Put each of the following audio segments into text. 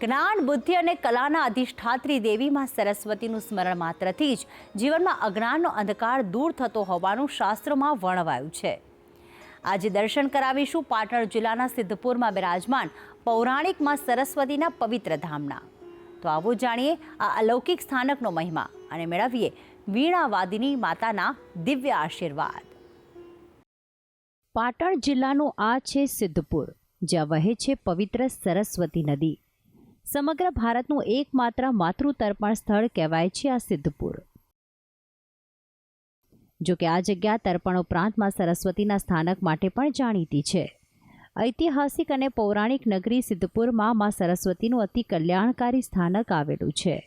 જ્ઞાન, બુદ્ધિ અને કલાના અધિષ્ઠાત્રી દેવી માં સરસ્વતીનું સ્મરણ માત્રથી જ જીવનમાં અજ્ઞાનનો અંધકાર દૂર થતો હોવાનું શાસ્ત્રોમાં વર્ણવાયું છે। આજે દર્શન કરાવીશું પાટણ જિલ્લાના સિદ્ધપુરમાં બિરાજમાન પૌરાણિક માં સરસ્વતીના પવિત્ર ધામના। તો આવો જાણીએ આ અલૌકિક સ્થાનકનો મહિમા અને મેળવીએ વીણાવાદિની માતાના દિવ્ય આશીર્વાદ। પાટણ જિલ્લાનું આ છે સિદ્ધપુર, જ્યાં વહે છે પવિત્ર સરસ્વતી નદી। સમગ્ર ભારતનું એકમાત્ર માતૃતર્પણ સ્થળ કહેવાય છે આ સિદ્ધપુર। જો કે આ જગ્યા તર્પણ ઉપરાંતમાં સરસ્વતીના સ્થાનક માટે પણ જાણીતી છે। ઐતિહાસિક અને પૌરાણિક નગરી સિદ્ધપુરમાં માં સરસ્વતીનું અતિ કલ્યાણકારી સ્થાનક આવેલું છે।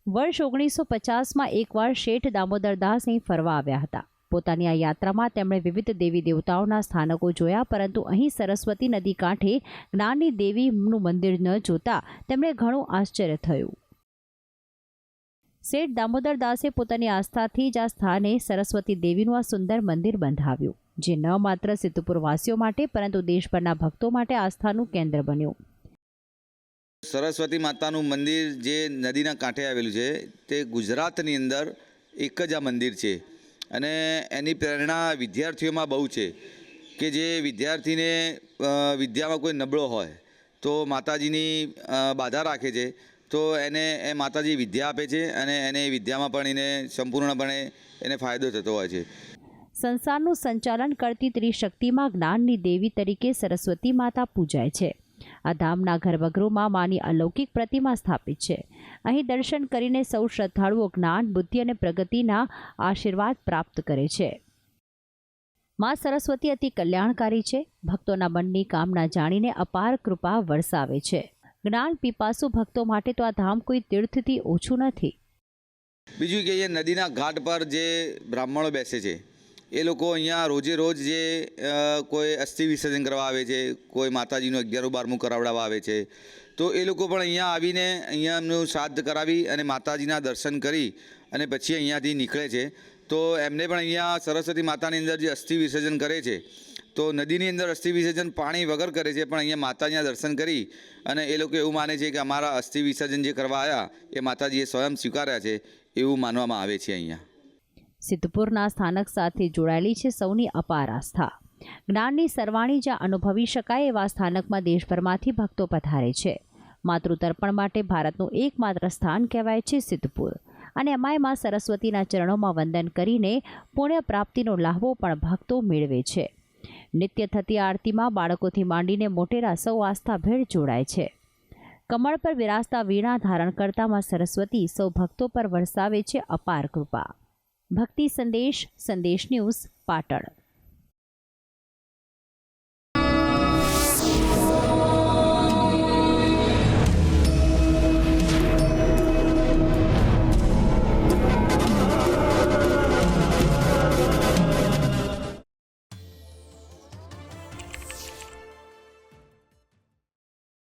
વર્ષ 1950માં એકવાર શેઠ દામોદરદાસ અહીં ફરવા આવ્યા હતા। પોતાની આ યાત્રામાં તેમણે વિવિધ દેવી દેવતાઓના સ્થાનકો જોયા, પરંતુ અહીં સરસ્વતી નદી કાંઠે જ્ઞાનની દેવીનું મંદિર ન જોતા તેમણે ઘણું આશ્ચર્ય થયું। શેઠ દામોદરદાસે પોતાની આસ્થાથી જ આ સ્થાને સરસ્વતી દેવીનું આ સુંદર મંદિર બંધાવ્યું, જે ન માત્ર સિદ્ધપુરવાસીઓ માટે પરંતુ દેશભરના ભક્તો માટે આસ્થાનું કેન્દ્ર બન્યું। સરસ્વતી માતાનું મંદિર જે નદીના કાંઠે આવેલું છે તે ગુજરાતની અંદર એક જ આ મંદિર છે અને એની પ્રેરણા વિદ્યાર્થીઓમાં બહુ છે કે જે વિદ્યાર્થીને વિદ્યામાં કોઈ નબળો હોય તો માતાજીની બાધા રાખે છે, તો એને એ માતાજી વિદ્યા આપે છે અને એને વિદ્યામાં પણ એને સંપૂર્ણપણે એને ફાયદો થતો હોય છે। સંસારનું સંચાલન કરતી ત્રિશક્તિમાં જ્ઞાનની દેવી તરીકે સરસ્વતી માતા પૂજાય છે। આ ધામના ગર્ભગૃહમાં માની અલૌકિક પ્રતિમા સ્થાપિત છે। અહીં દર્શન કરીને સૌ શ્રદ્ધાળુઓ જ્ઞાન, બુદ્ધિ અને પ્રગતિના આશીર્વાદ પ્રાપ્ત કરે છે। માં સરસ્વતી અતિ કલ્યાણકારી છે। ભક્તોના મનની કામના જાણીને અપાર કૃપા વરસાવે છે। જ્ઞાન પીપાસુ ભક્તો માટે તો આ ધામ કોઈ તીર્થથી ઓછું નથી। બીજું કે અહીંયા નદીના ઘાટ પર જે બ્રાહ્મણો બેસે છે એ લોકો અહીંયા રોજે રોજ જે કોઈ અસ્થિ વિસર્જન કરવા આવે છે, કોઈ માતાજીનું 11-12 કરાવડાવવા આવે છે, તો એ લોકો પણ અહીંયા આવીને અહીંયા એમનું શ્રાદ્ધ કરાવી અને માતાજીના દર્શન કરી અને પછી અહીંયાથી નીકળે છે। તો એમને પણ અહીંયા સરસ્વતી માતાની અંદર જે અસ્થિ વિસર્જન કરે છે, તો નદીની અંદર અસ્થિ વિસર્જન પાણી વગર કરે છે, પણ અહીંયા માતાજીના દર્શન કરી અને એ લોકો એવું માને છે કે અમારા અસ્થિ વિસર્જન જે કરવા આવ્યા એ માતાજીએ સ્વયં સ્વીકાર્યા છે એવું માનવામાં આવે છે। અહીંયા સિદ્ધપુરના સ્થાનક સાથે જોડાયેલી છે સૌની અપાર આસ્થા। જ્ઞાનની સરવાણી જ્યાં અનુભવી શકાય એવા સ્થાનકમાં દેશભરમાંથી ભક્તો પધારે છે। માતૃતર્પણ માટે ભારતનું એકમાત્ર સ્થાન કહેવાય છે સિદ્ધપુર, અને એમાંય માં સરસ્વતીના ચરણોમાં વંદન કરીને પુણ્ય પ્રાપ્તિનો લાહવો પણ ભક્તો મેળવે છે। નિત્ય થતી આરતીમાં બાળકોથી માંડીને મોટેરા સૌ આસ્થાભેર જોડાય છે। કમળ પર વિરાજતા વીણા ધારણ કરતા માં સરસ્વતી સૌ ભક્તો પર વરસાવે છે અપાર કૃપા। ભક્તિ સંદેશ, સંદેશ ન્યૂઝ, પાટણ।